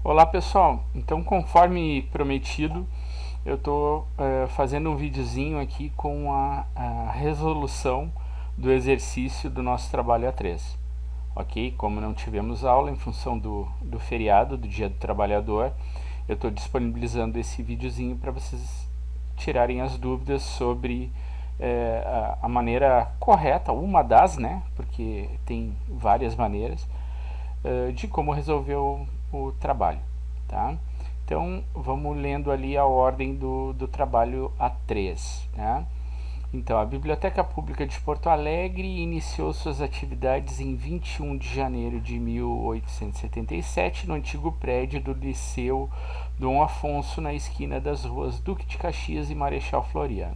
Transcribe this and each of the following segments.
Olá pessoal, então conforme prometido eu estou fazendo um videozinho aqui com a resolução do exercício do nosso trabalho A3, ok? Como não tivemos aula em função do feriado, do Dia do Trabalhador, eu estou disponibilizando esse videozinho para vocês tirarem as dúvidas sobre a maneira correta, uma das, né? Porque tem várias maneiras, de como resolver o trabalho, tá? Então vamos lendo ali a ordem do trabalho A3, né? Então, a Biblioteca Pública de Porto Alegre iniciou suas atividades em 21 de janeiro de 1877 no antigo prédio do Liceu Dom Afonso, na esquina das ruas Duque de Caxias e Marechal Floriano.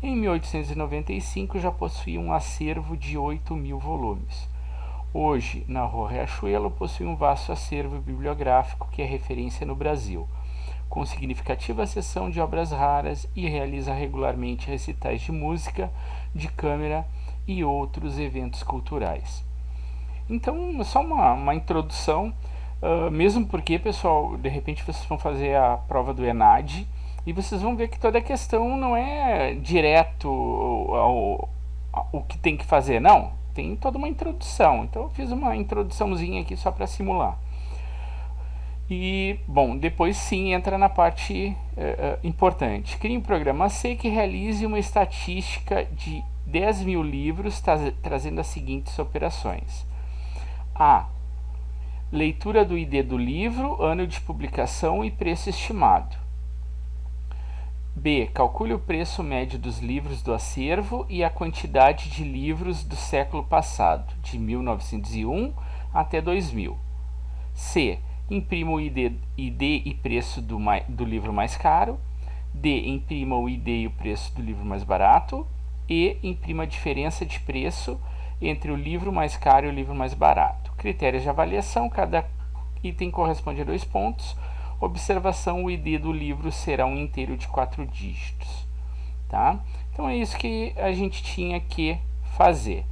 Em 1895 já possuía um acervo de 8.000 volumes. Hoje, na Rua Riachuelo, possui um vasto acervo bibliográfico que é referência no Brasil, com significativa seção de obras raras, e realiza regularmente recitais de música, de câmara e outros eventos culturais. Então, só uma introdução, mesmo porque, pessoal, de repente vocês vão fazer a prova do ENAD e vocês vão ver que toda a questão não é direto ao que tem que fazer, não. Tem toda uma introdução. Então eu fiz uma introduçãozinha aqui só para simular. E, bom, depois sim entra na parte importante. Crie um programa C que realize uma estatística de 10.000 livros, trazendo as seguintes operações. A. Leitura do ID do livro, ano de publicação e preço estimado. B. Calcule o preço médio dos livros do acervo e a quantidade de livros do século passado, de 1901 até 2000. C. Imprima o ID e preço do livro mais caro. D. Imprima o ID e o preço do livro mais barato. E. Imprima a diferença de preço entre o livro mais caro e o livro mais barato. Critérios de avaliação: cada item corresponde a 2 pontos. Observação: o ID do livro será um inteiro de 4 dígitos. Tá? Então é isso que a gente tinha que fazer.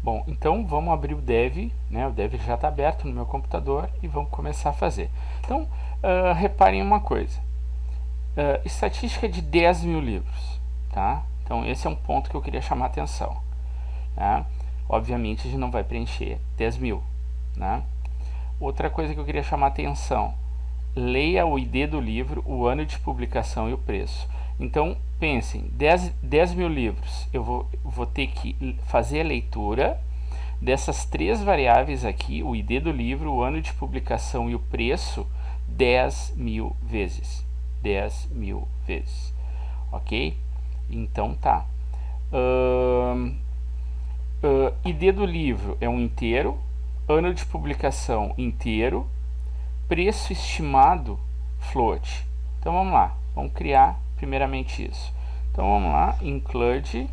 Bom, então vamos abrir o Dev, né? O Dev já está aberto no meu computador e vamos começar a fazer. Então, reparem uma coisa. Estatística de 10.000 livros, tá? Então esse é um ponto que eu queria chamar a atenção. Tá? Obviamente a gente não vai preencher 10.000, né? Outra coisa que eu queria chamar a atenção: leia o ID do livro, o ano de publicação e o preço. Então pensem, 10.000 livros, eu vou ter que fazer a leitura dessas 3 variáveis aqui, o ID do livro, o ano de publicação e o preço, 10.000 vezes. 10.000 vezes. Ok? Então tá. ID do livro é um inteiro, ano de publicação inteiro, preço estimado float. Então vamos lá, vamos criar primeiramente isso. Então vamos lá, include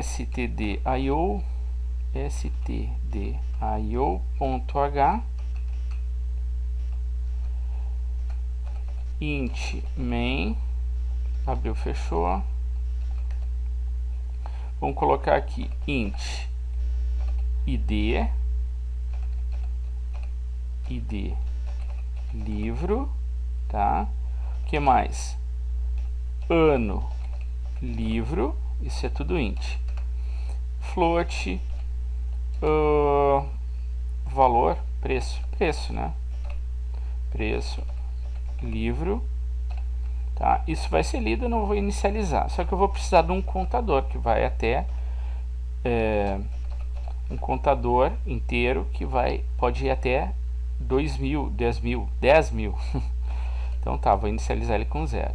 stdio stdio.h int main, abriu, fechou. Vamos colocar aqui int id livro, tá? O que mais? Ano livro, isso é tudo int. Float, valor, preço, né? Preço livro, tá? Isso vai ser lido, eu não vou inicializar, só que eu vou precisar de um contador que vai até um contador inteiro que pode ir até 2.000, 10.000, 10.000. Então tá, vou inicializar ele com 0.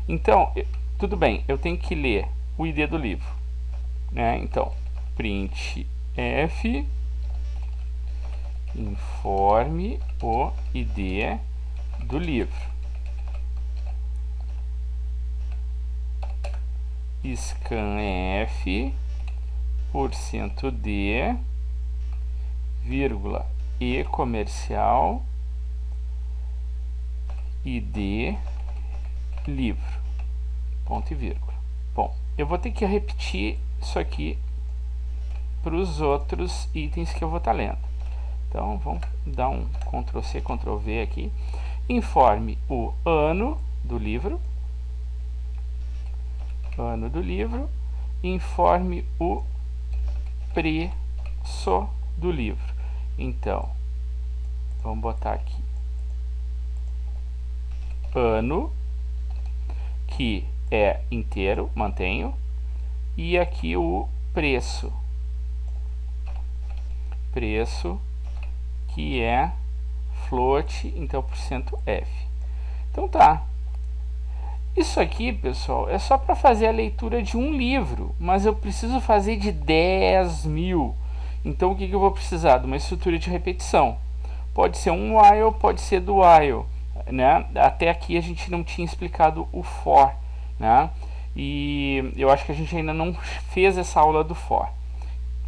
Então, tudo bem, eu tenho que ler o ID do livro, né? Então, printf informe o ID do livro. scanf %d, vírgula, e comercial id livro, ponto e vírgula. Bom, eu vou ter que repetir isso aqui para os outros itens que eu vou estar lendo. Então, vamos dar um Ctrl+C, Ctrl+V aqui. Informe o ano do livro. Ano do livro. Informe o preço do livro. Então, vamos botar aqui ano, que é inteiro, mantenho, e aqui o preço, que é float, então %F. Então tá. Isso aqui, pessoal, é só para fazer a leitura de um livro, mas eu preciso fazer de 10.000. Então o que eu vou precisar? De uma estrutura de repetição. Pode ser um while, pode ser do while, né? Até aqui a gente não tinha explicado o for, né? E eu acho que a gente ainda não fez essa aula do for.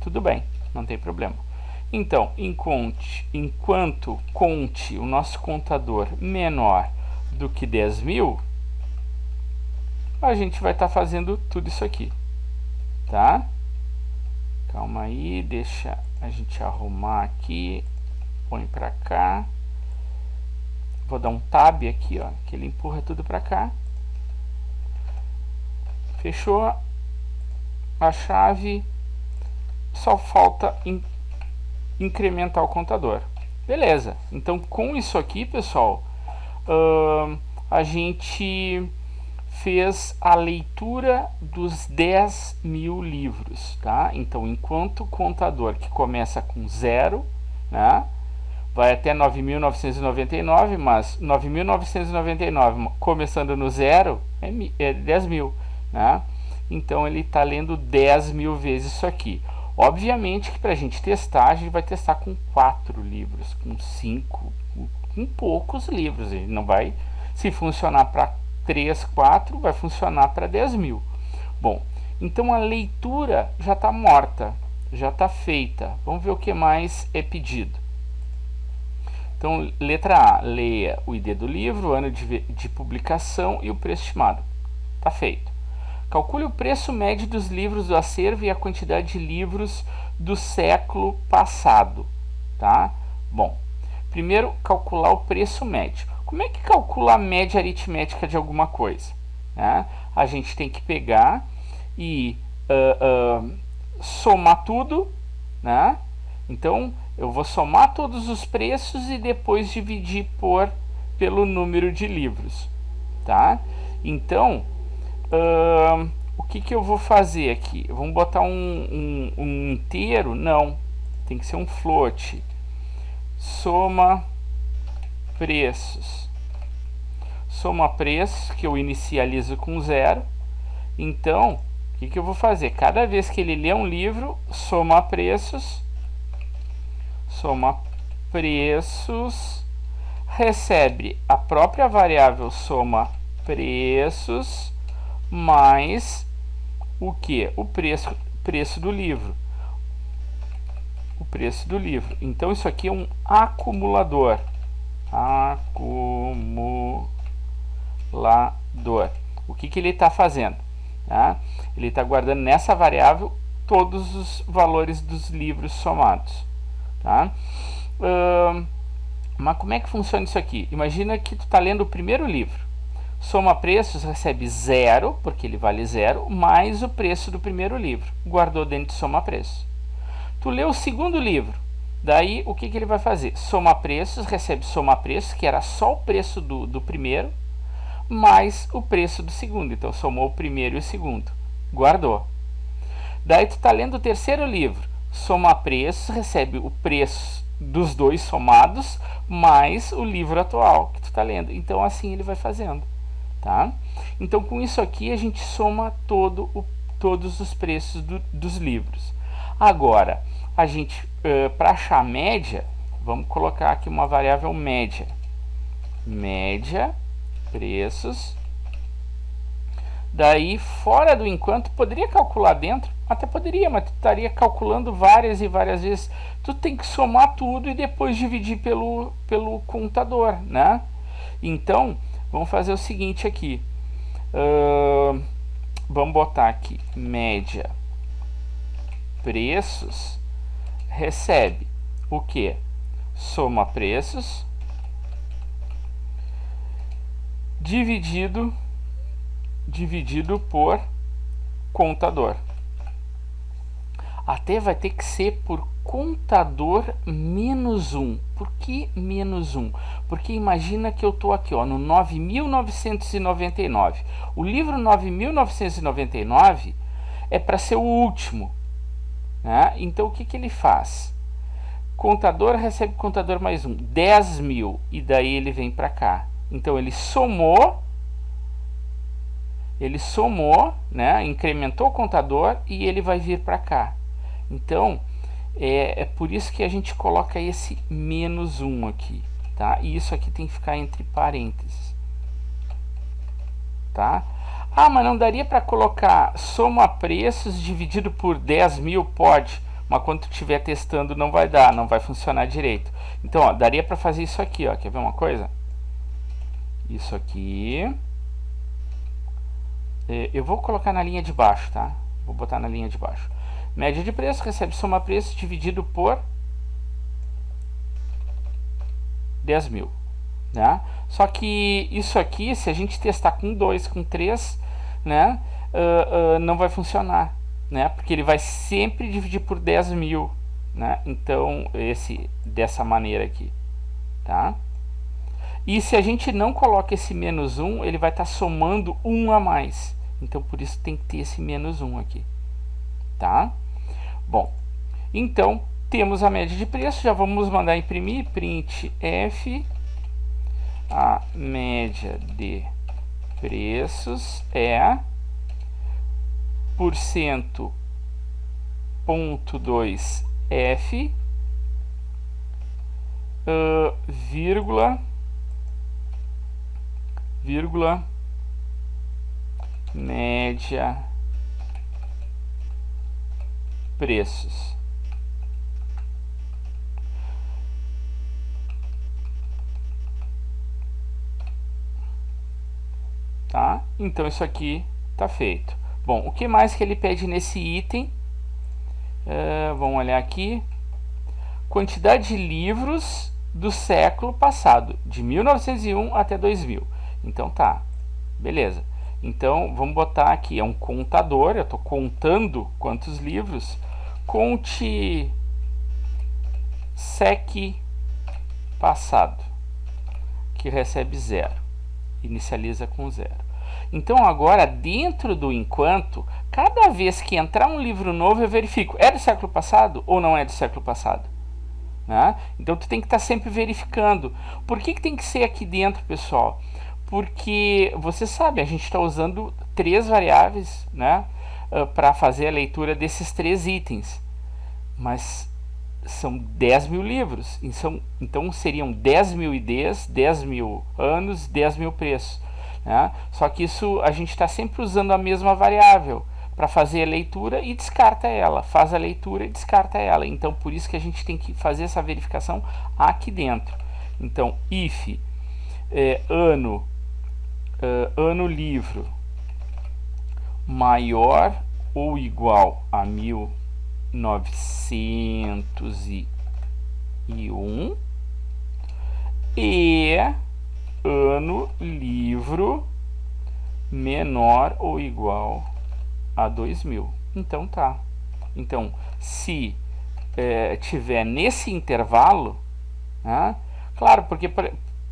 Tudo bem, não tem problema. Então, enquanto conte o nosso contador menor do que 10.000, a gente vai estar fazendo tudo isso aqui, tá? Calma aí, deixa a gente arrumar aqui, põe pra cá. Vou dar um tab aqui, ó, que ele empurra tudo pra cá. Fechou a chave, só falta incrementar o contador. Beleza, então com isso aqui, pessoal, a gente fez a leitura dos 10.000 livros, tá? Então, enquanto o contador que começa com 0, né, vai até 9.999, mas 9.999 começando no 0 é 10.000, né? Então, ele está lendo 10.000 vezes isso aqui. Obviamente que para a gente testar, a gente vai testar com 4 livros, com 5, com poucos livros. Ele não vai, se funcionar para 3, 4, vai funcionar para 10.000. Bom, então a leitura já está morta, já está feita. Vamos ver o que mais é pedido. Então, letra A, leia o ID do livro, o ano de publicação e o preço estimado. Está feito. Calcule o preço médio dos livros do acervo e a quantidade de livros do século passado. Tá? Bom, primeiro calcular o preço médio. Como é que calcula a média aritmética de alguma coisa? Né? A gente tem que pegar e somar tudo, né? Então, eu vou somar todos os preços e depois dividir pelo número de livros, tá? Então, o que eu vou fazer aqui? Vamos botar um inteiro? Não, tem que ser um float. Soma preços. Soma preços, que eu inicializo com 0. Então, o que eu vou fazer? Cada vez que ele lê um livro, soma preços, recebe a própria variável soma preços, mais o que? O preço do livro. O preço do livro. Então, isso aqui é um acumulador. O que ele está fazendo? Tá? Ele está guardando nessa variável todos os valores dos livros somados. Tá? Mas como é que funciona isso aqui? Imagina que tu está lendo o primeiro livro. Soma preços, recebe 0, porque ele vale 0, mais o preço do primeiro livro. Guardou dentro de soma preços. Tu lê o segundo livro. Daí, o que ele vai fazer? Soma preços, recebe soma preços, que era só o preço do primeiro, mais o preço do segundo. Então, somou o primeiro e o segundo. Guardou. Daí, tu está lendo o terceiro livro. Soma preços, recebe o preço dos dois somados, mais o livro atual que tu está lendo. Então, assim ele vai fazendo. Tá? Então, com isso aqui, a gente soma todos os preços dos livros. Agora, a gente, para achar a média, vamos colocar aqui uma variável média. Média, preços. Daí, fora do enquanto, poderia calcular dentro? Até poderia, mas tu estaria calculando várias e várias vezes. Tu tem que somar tudo e depois dividir pelo contador, né? Então, vamos fazer o seguinte aqui. vamos botar aqui, média preços, recebe o que? Soma preços dividido por contador. Até vai ter que ser por contador menos 1. Por que menos 1? Porque imagina que eu estou aqui ó, no 9.999. O livro 9.999 é para ser o último. Né? Então o que, que ele faz? Contador recebe contador mais 1. 10.000. E daí ele vem para cá. Então ele somou, né? Incrementou o contador e ele vai vir para cá. Então, é por isso que a gente coloca esse menos 1 aqui, tá? E isso aqui tem que ficar entre parênteses, tá? Ah, mas não daria para colocar soma preços dividido por 10.000? Pode, mas quando tu estiver testando não vai dar, não vai funcionar direito. Então, ó, daria para fazer isso aqui, ó. Quer ver uma coisa? Isso aqui. Eu vou colocar na linha de baixo, tá? Vou botar na linha de baixo. Média de preço, recebe soma preço dividido por 10.000, né? Só que isso aqui, se a gente testar com 2, com 3, né? Não vai funcionar, né? Porque ele vai sempre dividir por 10.000, né? Então, dessa maneira aqui, tá? E se a gente não coloca esse menos 1, ele vai estar somando 1 a mais. Então, por isso tem que ter esse menos 1 aqui, tá? Bom, então temos a média de preço, já vamos mandar imprimir, print F, a média de preços é %.2 F, vírgula, média preços. Tá? Então isso aqui está feito. Bom, o que mais que ele pede nesse item? Vamos olhar aqui. Quantidade de livros do século passado, de 1901 até 2000. Então tá, beleza. Então vamos botar aqui, é um contador, eu estou contando quantos livros. Conte SEC passado, que recebe 0, inicializa com 0. Então agora dentro do enquanto, cada vez que entrar um livro novo eu verifico, é do século passado ou não é do século passado, né? Então tu tem que estar sempre verificando. Por que tem que ser aqui dentro, pessoal? Porque você sabe, a gente está usando 3 variáveis, né, para fazer a leitura desses 3 itens, mas são 10.000 livros, então seriam 10.000 IDs, 10.000 anos, 10.000 preços, né? Só que isso a gente está sempre usando a mesma variável para fazer a leitura e descarta ela, faz a leitura e descarta ela. Então por isso que a gente tem que fazer essa verificação aqui dentro. Então if ano livro maior ou igual a 1901 e ano livro menor ou igual a 2000. Então tá. Então se tiver nesse intervalo, né, claro, porque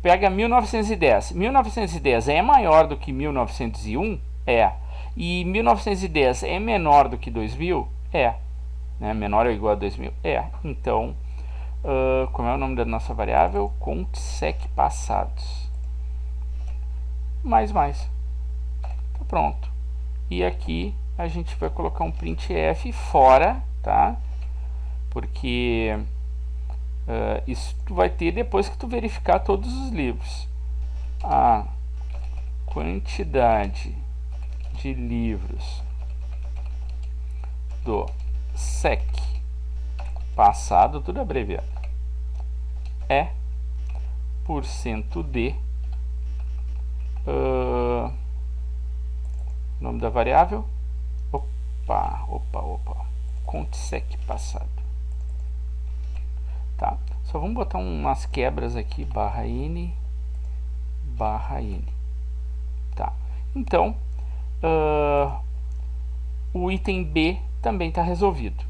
pega 1910. 1910 é maior do que 1901? É. E 1910 é menor do que 2000? É. Né? Menor ou igual a 2000? É. Então, como é o nome da nossa variável? Conte SEC passados. Mais. Tá pronto. E aqui a gente vai colocar um printf fora, tá? Porque isso tu vai ter depois que tu verificar todos os livros. A quantidade de livros do SEC passado, tudo abreviado, é % de nome da variável, opa, contsec passado, tá? Só vamos botar umas quebras aqui, /n, tá? Então, o item B também está resolvido,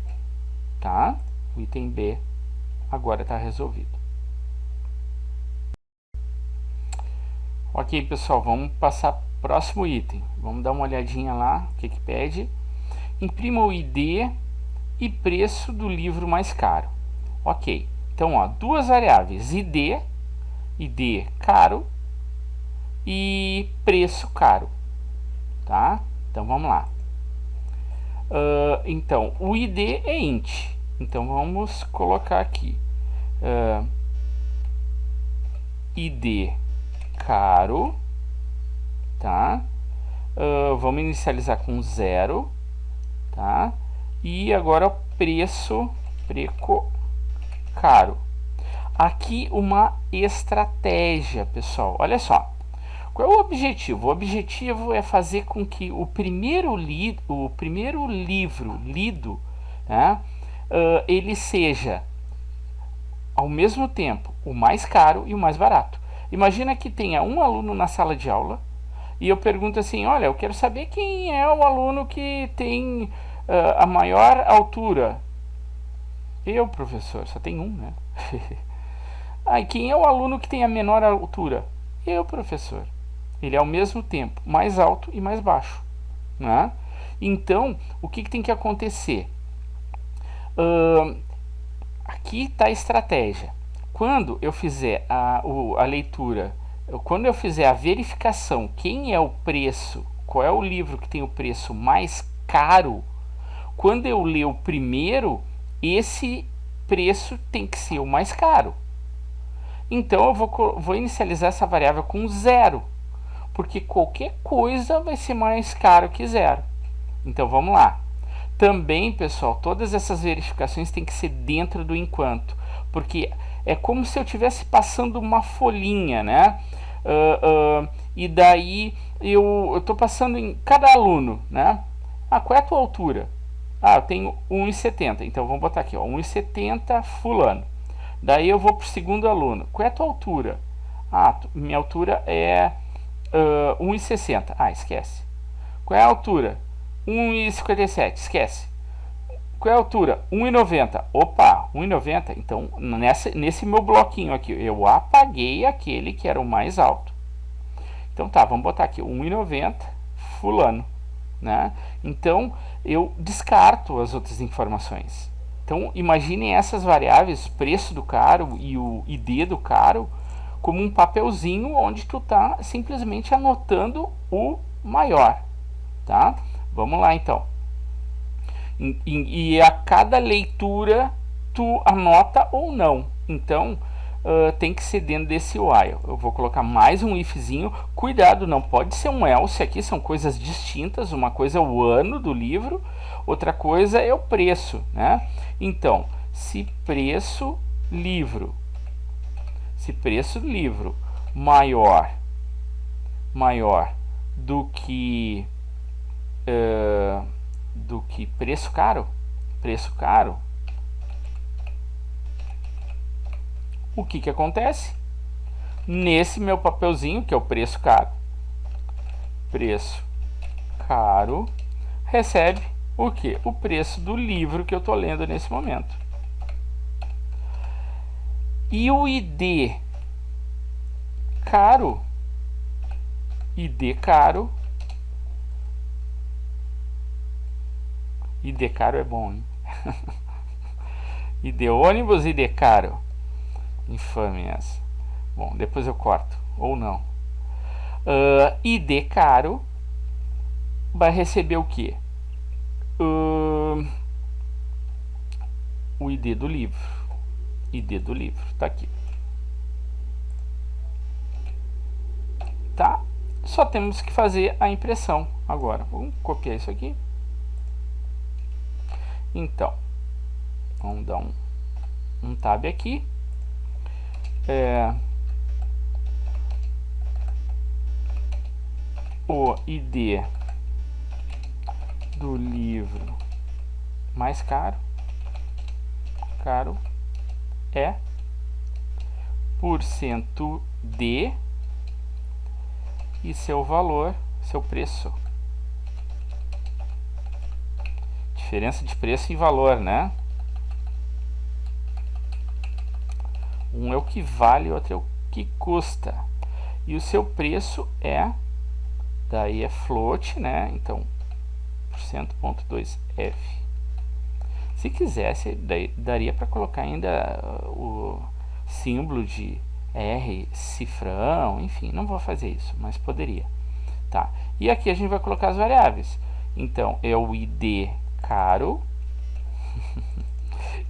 tá? O item B agora está resolvido. Ok, pessoal, vamos passar para o próximo item. Vamos dar uma olhadinha lá, o que pede. Imprima o ID e preço do livro mais caro. Ok, então, ó, duas variáveis, ID caro e preço caro, tá? Então, vamos lá. Então, o ID é int, então vamos colocar aqui ID caro, tá? Vamos inicializar com 0, tá? E agora o preço caro. Aqui uma estratégia, pessoal. Olha só. Qual é o objetivo? O objetivo é fazer com que o primeiro livro lido, né, ele seja ao mesmo tempo o mais caro e o mais barato. Imagina que tenha um aluno na sala de aula e eu pergunto assim, olha, eu quero saber quem é o aluno que tem a maior altura. Eu, professor, só tem um, né? E quem é o aluno que tem a menor altura? Eu, professor. Ele é ao mesmo tempo mais alto e mais baixo, né? Então, o que tem que acontecer? Aqui está a estratégia. Quando eu fizer a leitura, quando eu fizer a verificação, quem é o preço, qual é o livro que tem o preço mais caro, quando eu ler o primeiro, esse preço tem que ser o mais caro. Então eu vou inicializar essa variável com 0, porque qualquer coisa vai ser mais caro que 0. Então vamos lá. Também, pessoal, todas essas verificações têm que ser dentro do enquanto, porque é como se eu estivesse passando uma folhinha, né? E daí eu estou passando em cada aluno, né? Qual é a tua altura? Eu tenho 1,70, então vamos botar aqui, ó, 1,70 fulano. Daí eu vou para o segundo aluno. Qual é a tua altura? Minha altura é 1,60. Esquece. Qual é a altura? 1,57. Esquece. Qual é a altura? 1,90. Opa, 1,90. Então, nesse meu bloquinho aqui, eu apaguei aquele que era o mais alto. Então tá, vamos botar aqui 1,90 fulano, né? Então, eu descarto as outras informações. Então, imaginem essas variáveis, preço do caro e o ID do caro, como um papelzinho onde tu tá simplesmente anotando o maior, tá? Vamos lá, então. E a cada leitura tu anota ou não. Então, tem que ser dentro desse while. Eu vou colocar mais um ifzinho. Cuidado, não pode ser um else aqui, são coisas distintas. Uma coisa é o ano do livro, outra coisa é o preço, né? Então, se preço livro maior do que preço caro, o que acontece? Nesse meu papelzinho, que é o preço caro, recebe o que? O preço do livro que eu estou lendo nesse momento. E o ID caro, ID caro é bom, hein? ID ônibus, ID caro. Infame essa. Bom, depois eu corto, ou não. ID caro vai receber o que? O ID do livro. Tá aqui. Tá? Só temos que fazer a impressão agora. Vamos copiar isso aqui. Então, vamos dar um tab aqui. O ID do livro mais caro é porcento de e seu valor, seu preço. Diferença de preço e valor, né? Um é o que vale, outro é o que custa. E o seu preço daí é float, né? Então, %.2f. Se quisesse, daria para colocar ainda o símbolo de R, cifrão, enfim, não vou fazer isso, mas poderia. Tá. E aqui a gente vai colocar as variáveis. Então, é o ID caro,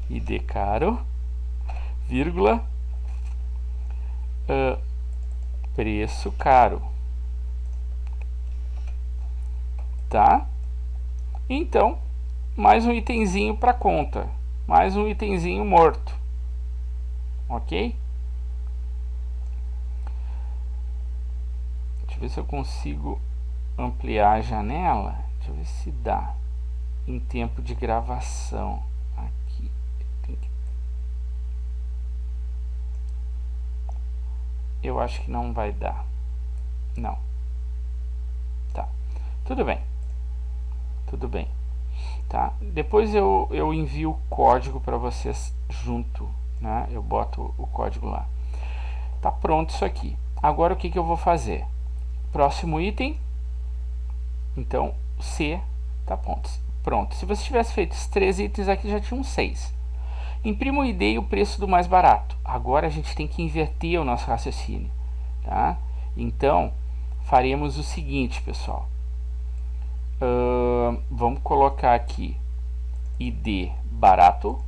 ID caro, vírgula, preço caro. Tá? Então, mais um itemzinho para conta, mais um itemzinho morto, ok? Deixa eu ver se eu consigo ampliar a janela, deixa eu ver se dá em tempo de gravação. Aqui eu acho que não vai dar, não, tá, tudo bem, tá? Depois eu envio o código para vocês junto, né? Eu boto o código lá. Tá pronto isso aqui. Agora o que eu vou fazer? Próximo item. Então, C tá pronto. Se você tivesse feito esses 3 itens aqui, já tinham 6. Imprima o ID e o preço do mais barato. Agora a gente tem que inverter o nosso raciocínio, tá? Então, faremos o seguinte, pessoal. Vamos colocar aqui ID barato,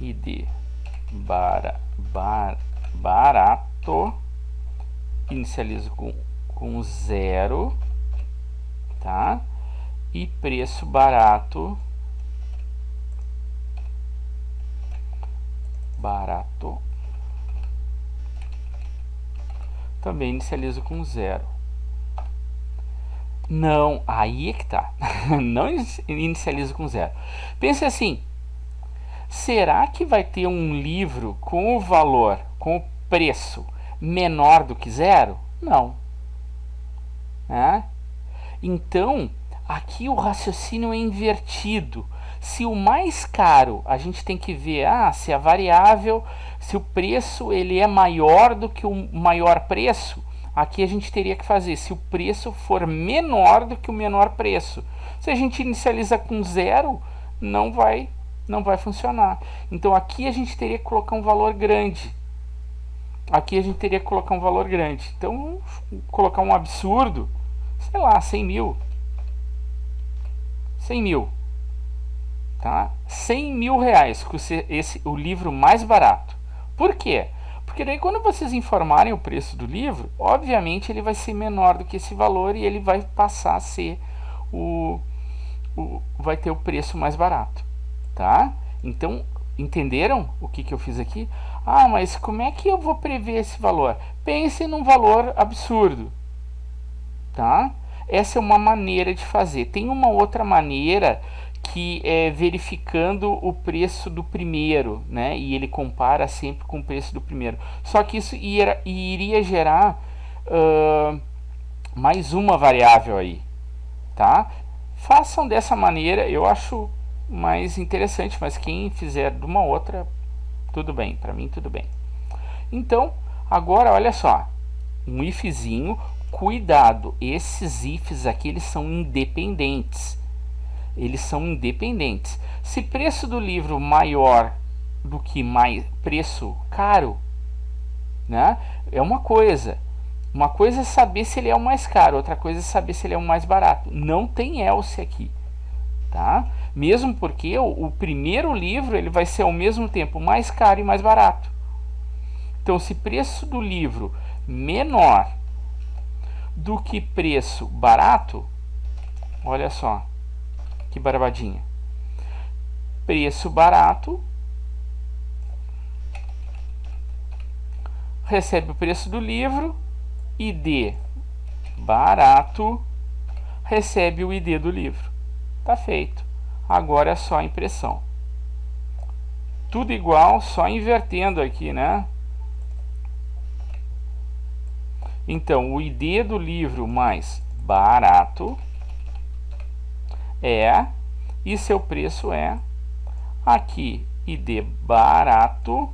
ID barato, inicializo com 0, tá? E preço barato, também inicializo com 0. Não, aí é que tá. Não inicializo com 0. Pense assim, será que vai ter um livro com o valor, com o preço menor do que 0? Não. Então, aqui o raciocínio é invertido. Se o mais caro, a gente tem que ver se a variável, se o preço ele é maior do que o maior preço, aqui a gente teria que fazer se o preço for menor do que o menor preço. Se a gente inicializa com 0, não vai funcionar. Então aqui a gente teria que colocar um valor grande. Então, vamos colocar um absurdo, sei lá, 100 mil. Tá? 100 mil reais, o livro mais barato. Por quê? Porque daí quando vocês informarem o preço do livro, obviamente ele vai ser menor do que esse valor e ele vai passar a ser vai ter o preço mais barato, tá? Então, entenderam o que eu fiz aqui? Mas como é que eu vou prever esse valor? Pense num valor absurdo, tá? Essa é uma maneira de fazer. Tem uma outra maneira que é verificando o preço do primeiro, né? E ele compara sempre com o preço do primeiro. Só que isso iria gerar mais uma variável aí, tá? Façam dessa maneira, eu acho mais interessante, mas quem fizer de uma outra, tudo bem, para mim tudo bem. Então, agora olha só, um ifzinho, cuidado, esses ifs aqui eles são independentes. Se preço do livro maior do que preço caro, né? É uma coisa é saber se ele é o mais caro, outra coisa é saber se ele é o mais barato. Não tem else aqui, tá? Mesmo porque o primeiro livro ele vai ser ao mesmo tempo mais caro e mais barato. Então, se preço do livro menor do que preço barato, olha só que barbadinha. Preço barato recebe o preço do livro, ID barato recebe o ID do livro. Tá feito. Agora é só a impressão. Tudo igual, só invertendo aqui, né? Então, o ID do livro mais barato é, e seu preço é, aqui, ID barato,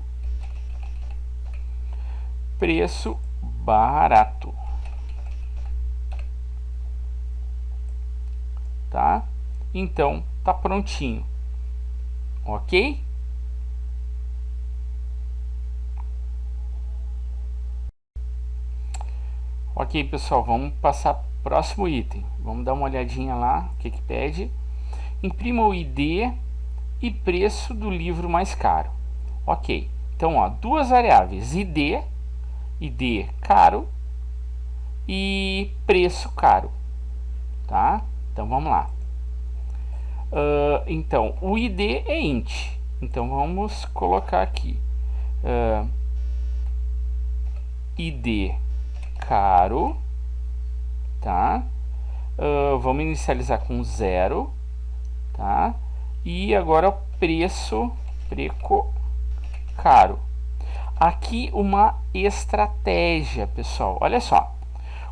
preço barato. Tá? Então, tá prontinho. Ok? Ok, pessoal, vamos passar para o próximo item. Vamos dar uma olhadinha lá, o que que pede. Imprima o ID e preço do livro mais caro. Ok, então, ó, duas variáveis, ID caro e preço caro. Tá? Então, vamos lá. Então, o ID é int. Então, vamos colocar aqui. ID caro, tá? Vamos inicializar com 0, tá? E agora o preço caro. Aqui uma estratégia, pessoal. Olha só.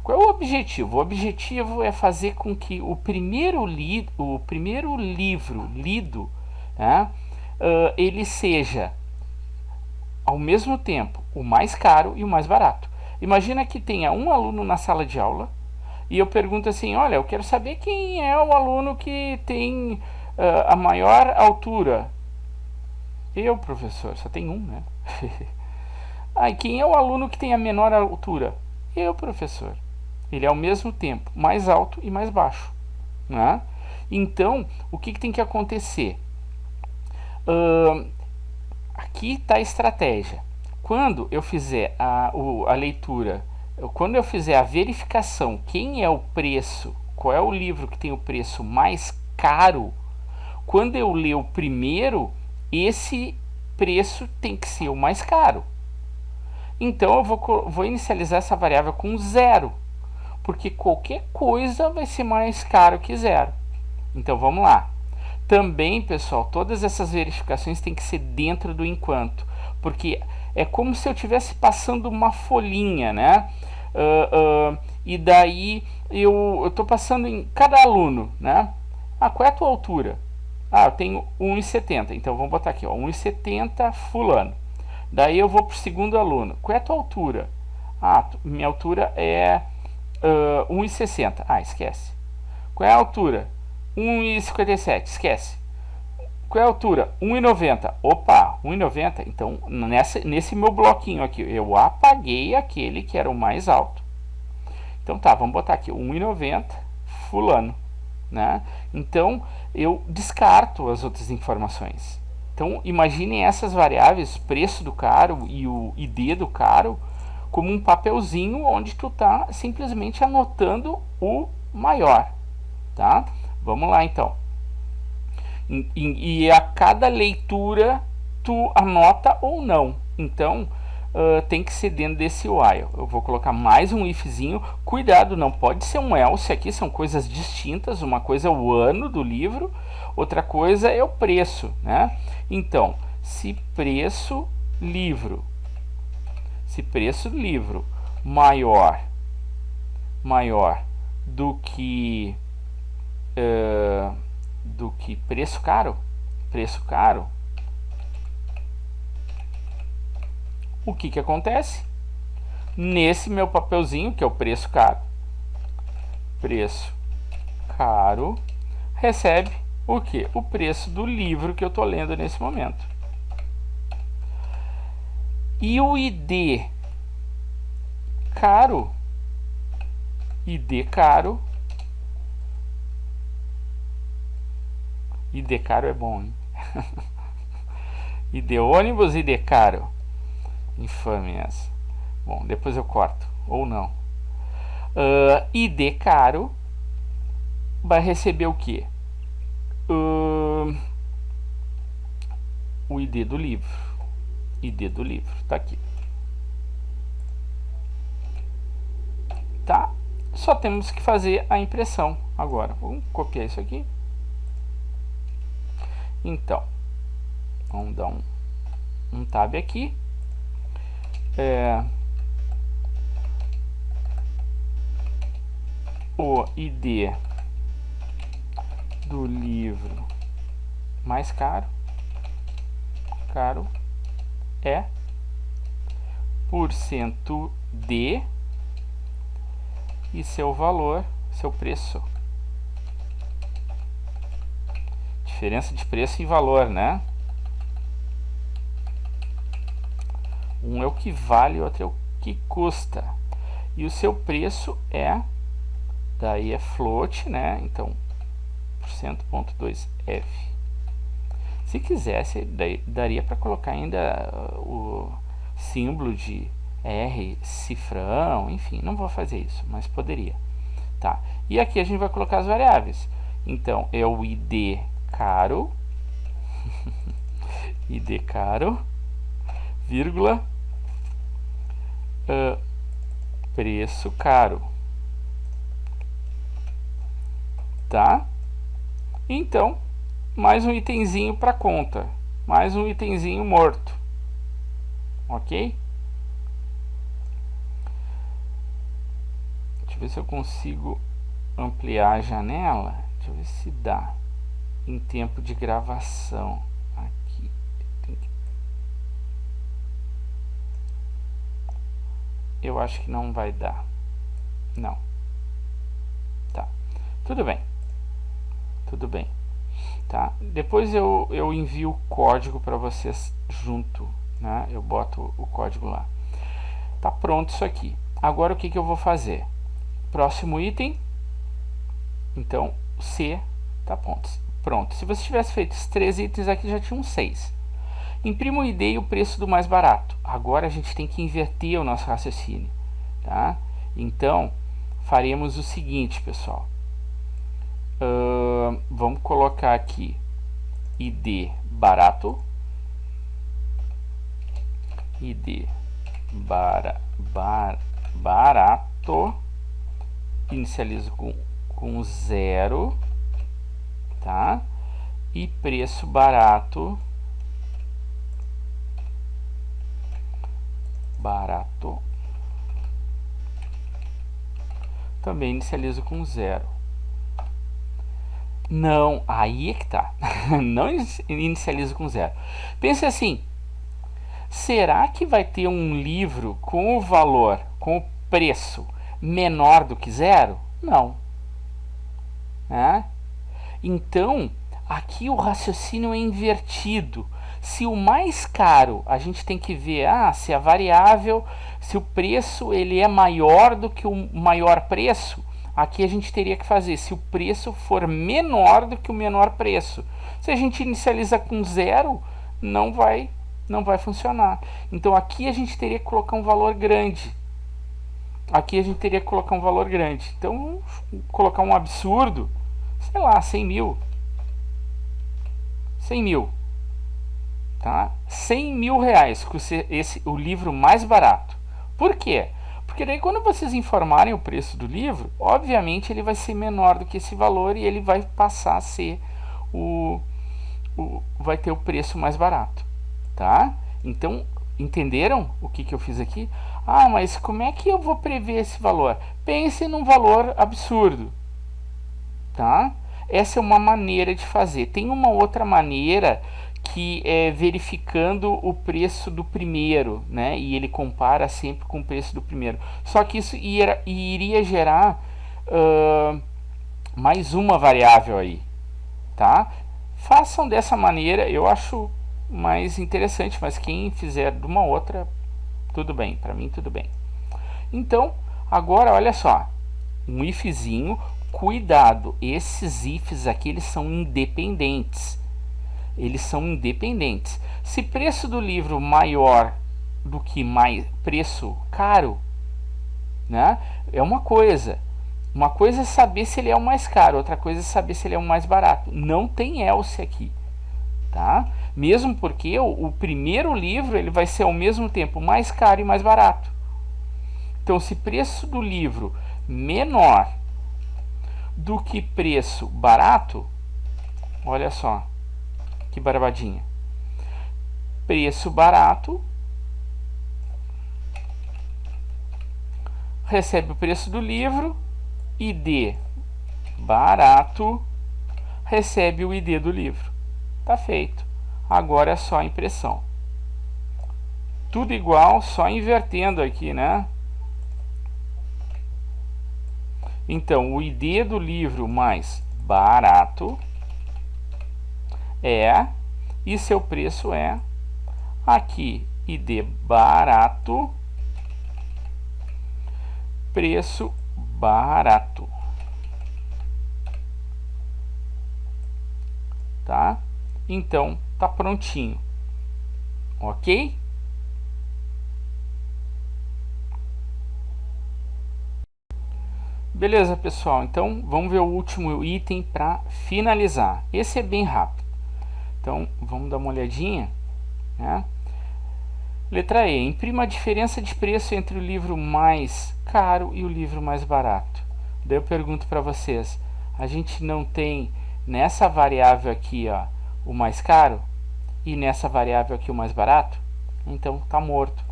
Qual é o objetivo? O objetivo é fazer com que o primeiro livro lido, né, ele seja ao mesmo tempo o mais caro e o mais barato. Imagina que tenha um aluno na sala de aula e eu pergunto assim, olha, eu quero saber quem é o aluno que tem a maior altura. Eu, professor, só tem um, né? Quem é o aluno que tem a menor altura? Eu, professor. Ele é ao mesmo tempo mais alto e mais baixo, né? Então, o que tem que acontecer? Aqui está a estratégia. Quando eu fizer a leitura, quando eu fizer a verificação, quem é o preço, qual é o livro que tem o preço mais caro, quando eu ler o primeiro, esse preço tem que ser o mais caro. Então eu vou inicializar essa variável com 0, porque qualquer coisa vai ser mais caro que 0. Então vamos lá. Também, pessoal, todas essas verificações têm que ser dentro do enquanto, porque é como se eu estivesse passando uma folhinha, né? E daí eu estou passando em cada aluno, né? Qual é a tua altura? Eu tenho 1,70, então vamos botar aqui, ó, 1,70 fulano. Daí eu vou para o segundo aluno. Qual é a tua altura? Minha altura é 1,60. Esquece. Qual é a altura? 1,57. Esquece. Qual é a altura? 1,90. Opa, 1,90. Então, nesse meu bloquinho aqui, eu apaguei aquele que era o mais alto. Então tá, vamos botar aqui 1,90 fulano, né? Então, eu descarto as outras informações. Então, imaginem essas variáveis, preço do caro e o ID do caro, como um papelzinho onde tu tá simplesmente anotando o maior, tá? Vamos lá, então. E a cada leitura tu anota ou não. Então, tem que ser dentro desse while. Eu vou colocar mais um ifzinho. Cuidado, não pode ser um else aqui, são coisas distintas. Uma coisa é o ano do livro, outra coisa é o preço, né? Então, se preço livro maior do que preço caro, o que acontece? Nesse meu papelzinho, que é o preço caro, recebe o que? O preço do livro que eu estou lendo nesse momento. E o ID caro, ID caro é bom, hein? ID ônibus, ID caro. Infame essa. Bom, depois eu corto, ou não. ID caro vai receber o que? O ID do livro. ID do livro, tá aqui. Tá? Só temos que fazer a impressão. Agora, vamos copiar isso aqui. Então, vamos dar um tab aqui. O ID do livro mais caro é porcento de e seu valor, seu preço. Diferença de preço e valor, né? Um é o que vale, outro é o que custa. E o seu preço daí é float, né? Então, %.2f. Se quisesse, daria para colocar ainda o símbolo de R, cifrão, enfim, não vou fazer isso, mas poderia. Tá? E aqui a gente vai colocar as variáveis. Então, é o ID caro, ID caro, vírgula, preço caro. Tá? Então, mais um itemzinho para conta, mais um itemzinho morto, ok? Deixa eu ver se eu consigo ampliar a janela, deixa eu ver se dá em tempo de gravação. Aqui eu acho que não vai dar, não, tá, tudo bem, tá? Depois eu envio o código para vocês junto, né? Eu boto o código lá. Tá pronto isso aqui. Agora o que eu vou fazer? Próximo item. Então, C tá pronto. Se você tivesse feito esses 3 itens aqui, já tinham 6. Imprima o ID e o preço do mais barato. Agora a gente tem que inverter o nosso raciocínio, tá? Então, faremos o seguinte, pessoal. Vamos colocar aqui ID barato, ID barato, inicializo com 0, tá? E preço barato, também inicializo com 0. Não, aí é que tá. Não inicializo com 0. Pense assim, será que vai ter um livro com o valor, com o preço menor do que 0? Não. Né? Então, aqui o raciocínio é invertido. Se o mais caro, a gente tem que ver se a variável, se o preço ele é maior do que o maior preço, aqui a gente teria que fazer se o preço for menor do que o menor preço. Se a gente inicializa com 0, não vai funcionar. Então aqui a gente teria que colocar um valor grande. Então vamos colocar um absurdo, sei lá, 100 mil. Tá? 100 mil reais, o livro mais barato. Por quê? Porque daí quando vocês informarem o preço do livro, obviamente ele vai ser menor do que esse valor e ele vai passar a ser vai ter o preço mais barato, tá? Então, entenderam o que eu fiz aqui? Mas como é que eu vou prever esse valor? Pense num valor absurdo, tá? Essa é uma maneira de fazer. Tem uma outra maneira que é verificando o preço do primeiro, né? E ele compara sempre com o preço do primeiro. Só que isso iria gerar mais uma variável aí, tá? Façam dessa maneira, eu acho mais interessante, mas quem fizer de uma outra, tudo bem, para mim tudo bem. Então, agora olha só, um ifzinho, cuidado, esses ifs aqui eles são independentes. Se preço do livro maior do que preço caro, né? É uma coisa. Uma coisa é saber se ele é o mais caro, outra coisa é saber se ele é o mais barato. Não tem else aqui, tá? Mesmo porque o primeiro livro ele vai ser ao mesmo tempo mais caro e mais barato. Então, se preço do livro menor do que preço barato, olha só que barbadinha. Preço barato recebe o preço do livro, ID barato recebe o ID do livro. Tá feito. Agora é só a impressão. Tudo igual, só invertendo aqui, né? Então, o ID do livro mais barato é, e seu preço é, aqui, ID barato, preço barato. Tá? Então, tá prontinho. Ok? Beleza, pessoal. Então, vamos ver o último item para finalizar. Esse é bem rápido. Então, vamos dar uma olhadinha, né? Letra E. Imprima a diferença de preço entre o livro mais caro e o livro mais barato. Daí eu pergunto para vocês, a gente não tem nessa variável aqui, ó, o mais caro e nessa variável aqui o mais barato? Então tá morto,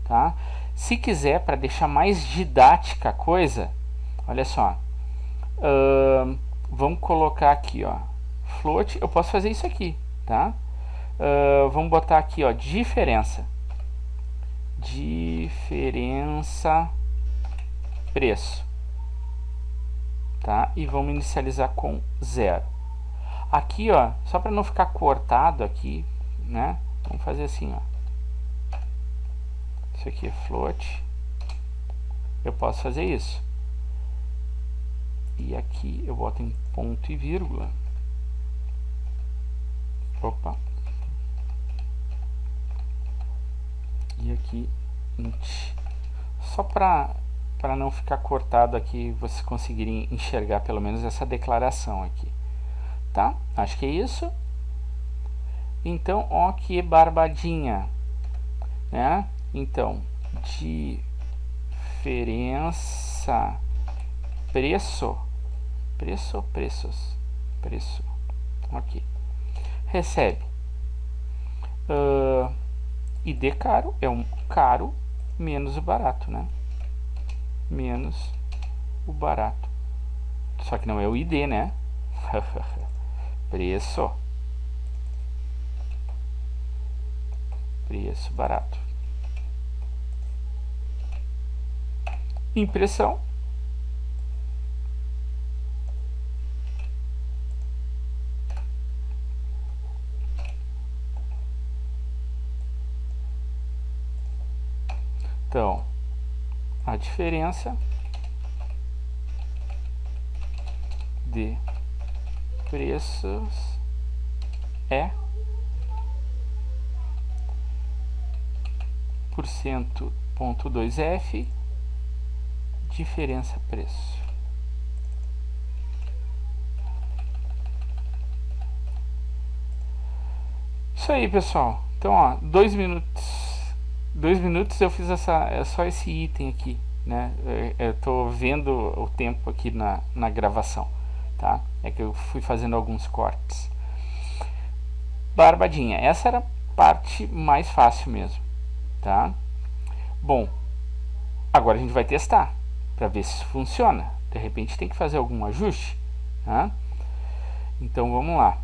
tá? Se quiser, para deixar mais didática a coisa, olha só, vamos colocar aqui, ó, float. Eu posso fazer isso aqui, tá? Vamos botar aqui, ó, diferença preço, tá? E vamos inicializar com 0. Aqui, ó, só para não ficar cortado aqui, né? Vamos fazer assim, ó. Isso aqui é float. Eu posso fazer isso. E aqui eu boto em ponto e vírgula. Opa. E aqui int. Só para não ficar cortado aqui, vocês conseguirem enxergar pelo menos essa declaração aqui. Tá? Acho que é isso. Então, ó que barbadinha, né? Então, diferença preço, ok, recebe ID caro, é um caro menos o barato, né? Menos o barato, só que não é o ID, né? preço barato. Impressão. Então, a diferença de preços é %.2f diferença preço. Isso aí, pessoal. Então, ó, 2 minutos eu fiz só esse item aqui, né? Eu tô vendo o tempo aqui na gravação, tá? É que eu fui fazendo alguns cortes. Barbadinha, essa era a parte mais fácil mesmo, tá? Bom, agora a gente vai testar para ver se funciona. De repente tem que fazer algum ajuste, tá? Então vamos lá.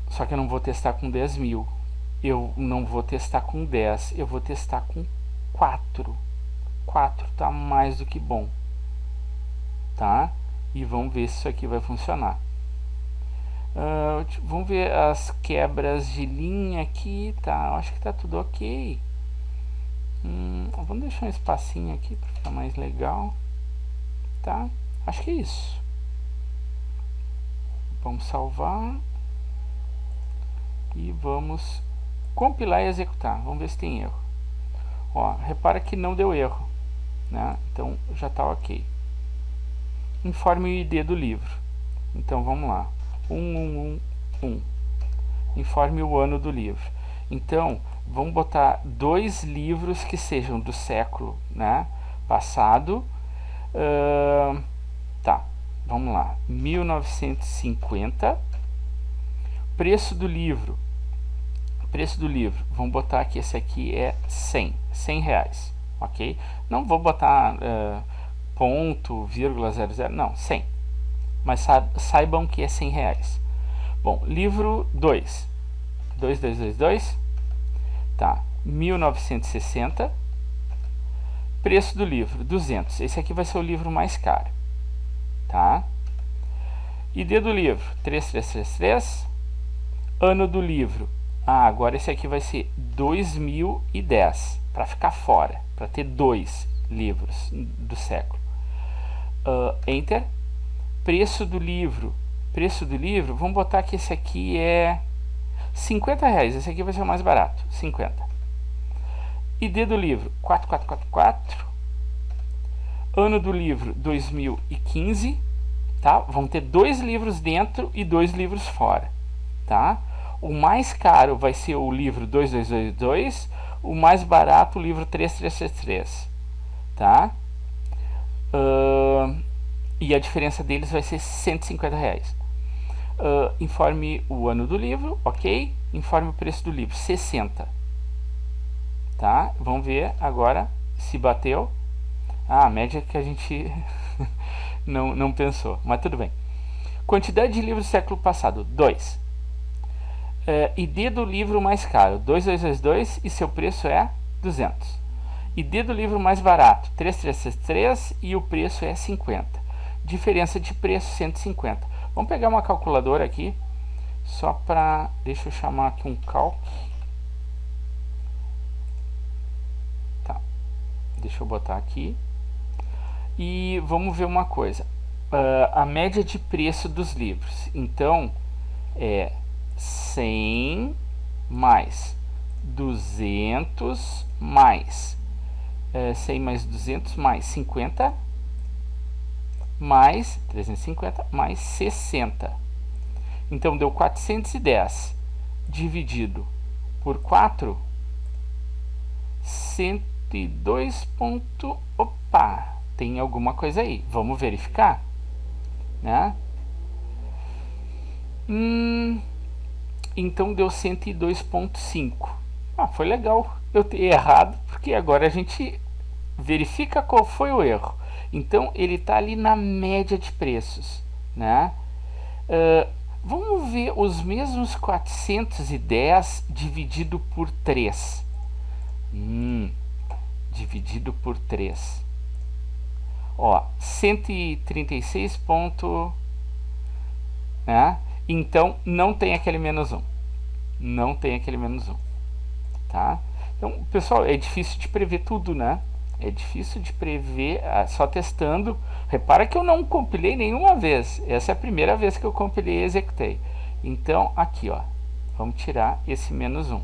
Só que eu não vou testar com 10.000. Eu não vou testar com 10. Eu vou testar com 4. 4 tá mais do que bom, tá? E vamos ver se isso aqui vai funcionar. Vamos ver as quebras de linha aqui, tá? Acho que tá tudo ok. Vamos deixar um espacinho aqui para ficar mais legal, tá? Acho que é isso. Vamos salvar e vamos compilar e executar. Vamos ver se tem erro. Ó, repara que não deu erro, né? Então já está ok. Informe o ID do livro. Então vamos lá. 1. Informe o ano do livro. Então vamos botar 2 livros que sejam do século, né, passado, vamos lá, 1950. Preço do livro, vamos botar que esse aqui é 100 reais, ok? Não vou botar ponto, vírgula, 00, não, 100. Mas saibam que é 100 reais. Bom, livro 2, 2222, tá, 1960. Preço do livro, 200. Esse aqui vai ser o livro mais caro, tá? ID do livro, 3333. Ano do livro, agora esse aqui vai ser 2010, para ficar fora, para ter 2 livros do século. Enter. Preço do livro, vamos botar que esse aqui é 50 reais, esse aqui vai ser o mais barato, 50. ID do livro, 4444. Ano do livro, 2015, tá? Vão ter 2 livros dentro e 2 livros fora, tá? O mais caro vai ser o livro 2222, o mais barato o livro 3333, tá? E a diferença deles vai ser 150 reais. Informe o ano do livro, ok? Informe o preço do livro, 60. Tá? Vamos ver agora se bateu. A média que a gente não pensou, mas tudo bem. Quantidade de livros do século passado, 2. ID do livro mais caro, 2222 e seu preço é 200. ID do livro mais barato, 3333 e o preço é 50. Diferença de preço, 150. Vamos pegar uma calculadora aqui, só para... Deixa eu chamar aqui um calc. Tá, deixa eu botar aqui. E vamos ver uma coisa. A média de preço dos livros. Então, é 100 mais 200 mais 100 mais 200 mais 50 mais 350 mais 60. Então deu 410 dividido por 4, 102 ponto... Opa, tem alguma coisa aí. Vamos verificar, né? Então deu 102,5. Foi legal eu ter errado, porque agora a gente verifica qual foi o erro. Então ele está ali na média de preços, né? Vamos ver os mesmos 410 dividido por 3. Dividido por 3. 136 ponto... né? Então não tem aquele menos 1. Não tem aquele menos 1. Tá? Então, pessoal, é difícil de prever tudo, né? É difícil de prever só testando. Repara que eu não compilei nenhuma vez. Essa é a primeira vez que eu compilei e executei. Então, aqui, ó, vamos tirar esse menos 1.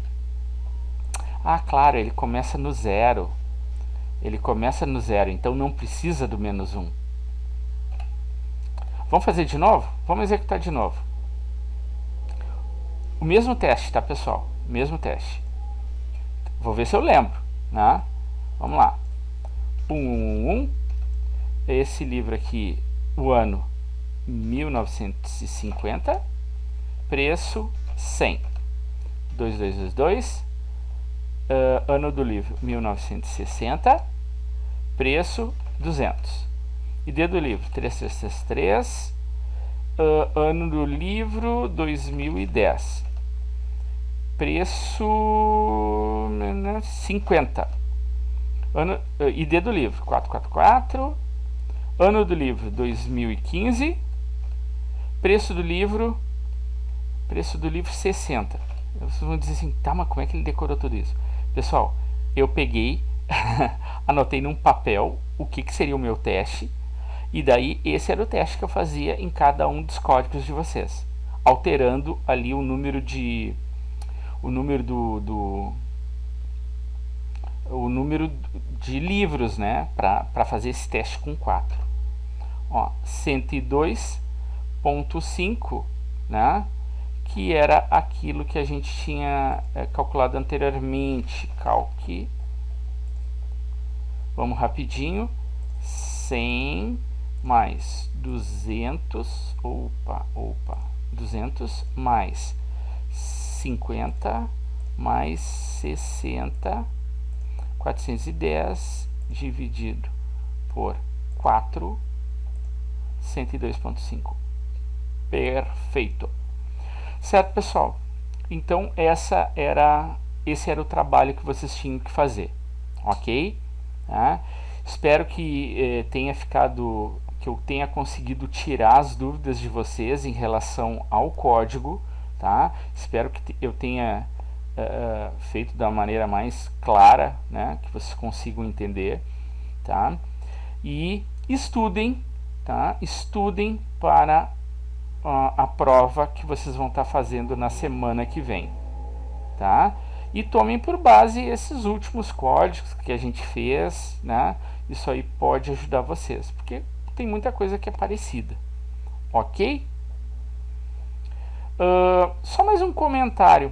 Claro, ele começa no 0. Ele começa no 0, então não precisa do menos 1. Vamos fazer de novo? Vamos executar de novo. O mesmo teste, tá, pessoal? Mesmo teste. Vou ver se eu lembro, né? Vamos lá. Esse livro aqui, o ano 1950, preço 100. 2222, ano do livro 1960, preço 200. ID do livro 3333, ano do livro 2010, preço 50. ID do livro 444, ano do livro 2015, preço do livro 60. Vocês vão dizer assim, tá, mas como é que ele decorou tudo isso? Pessoal, eu peguei, anotei num papel o que seria o meu teste, e daí esse era o teste que eu fazia em cada um dos códigos de vocês, alterando ali o número de livros, né, para fazer esse teste com 4. 102,5, né, que era aquilo que a gente tinha calculado anteriormente. Vamos rapidinho. 100 mais 200, 200 mais 50 mais 60, 410 dividido por 4, 102,5. Perfeito. Certo, pessoal? Então esse era o trabalho que vocês tinham que fazer, ok? Tá? Espero que que eu tenha conseguido tirar as dúvidas de vocês em relação ao código, tá? Espero que eu tenha feito da maneira mais clara, né? Que vocês consigam entender, tá? E estudem, tá? Estudem para a prova que vocês vão estar fazendo na semana que vem, tá? E tomem por base esses últimos códigos que a gente fez, né? Isso aí pode ajudar vocês, porque tem muita coisa que é parecida, ok? Só mais um comentário,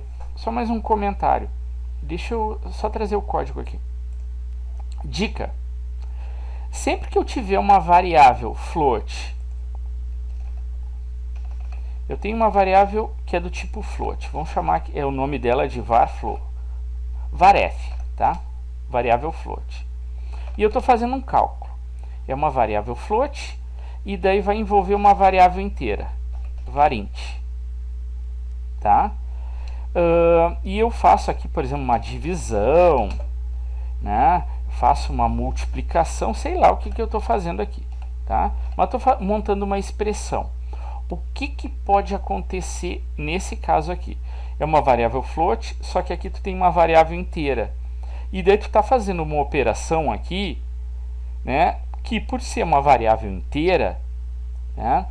deixa eu só trazer o código aqui. Dica: sempre que eu tiver uma variável float, eu tenho uma variável que é do tipo float, vamos chamar que o nome dela de varf, tá? Variável float. E eu estou fazendo um cálculo. É uma variável float e daí vai envolver uma variável inteira, varint, tá? E eu faço aqui, por exemplo, uma divisão, né? Faço uma multiplicação, sei lá o que eu estou fazendo aqui, tá? Mas estou montando uma expressão. O que pode acontecer nesse caso aqui? É uma variável float, só que aqui tu tem uma variável inteira. E daí tu está fazendo uma operação aqui, né, que por ser uma variável inteira, né,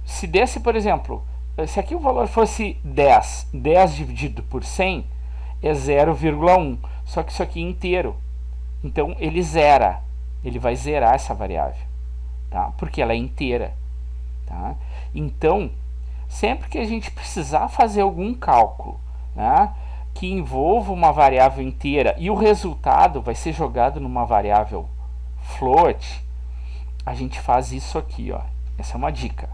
se desse, por exemplo, se aqui o valor fosse 10 dividido por 100 é 0,1, só que isso aqui é inteiro. Então ele vai zerar essa variável, tá? Porque ela é inteira. Tá? Então, sempre que a gente precisar fazer algum cálculo, né, que envolva uma variável inteira e o resultado vai ser jogado numa variável float, a gente faz isso aqui, ó. Essa é uma dica.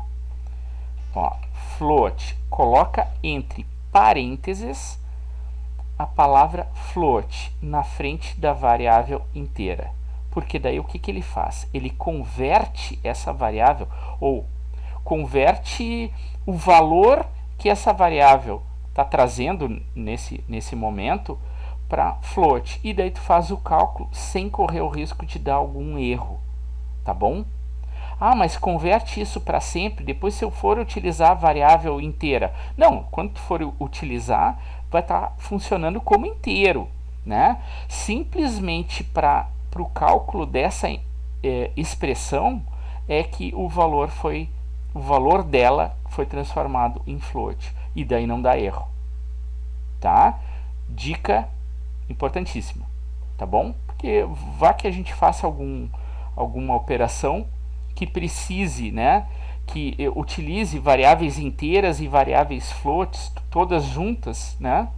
Ó, float, coloca entre parênteses a palavra float na frente da variável inteira. Porque daí o que ele faz? Ele converte essa variável, ou converte o valor que essa variável está trazendo nesse momento para float. E daí tu faz o cálculo sem correr o risco de dar algum erro. Tá bom? Ah, mas converte isso para sempre, depois se eu for utilizar a variável inteira. Não, quando tu for utilizar, vai estar funcionando como inteiro, né? Simplesmente para o cálculo dessa expressão é que o valor dela foi transformado em float, e daí não dá erro, tá? Dica importantíssima, tá bom? Porque vá que a gente faça alguma operação que precise, né, que utilize variáveis inteiras e variáveis floats todas juntas, né?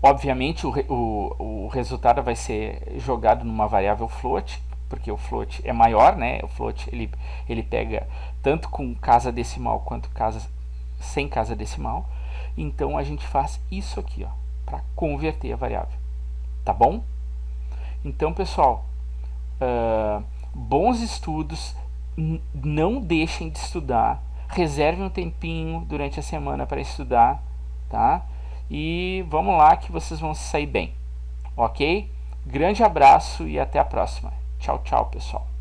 Obviamente o resultado vai ser jogado numa variável float, porque o float é maior, né? O float ele pega tanto com casa decimal quanto sem casa decimal. Então a gente faz isso aqui, ó, para converter a variável, tá bom? Então, pessoal, bons estudos, não deixem de estudar, reservem um tempinho durante a semana para estudar, tá? E vamos lá que vocês vão sair bem, ok? Grande abraço e até a próxima. Tchau, tchau, pessoal.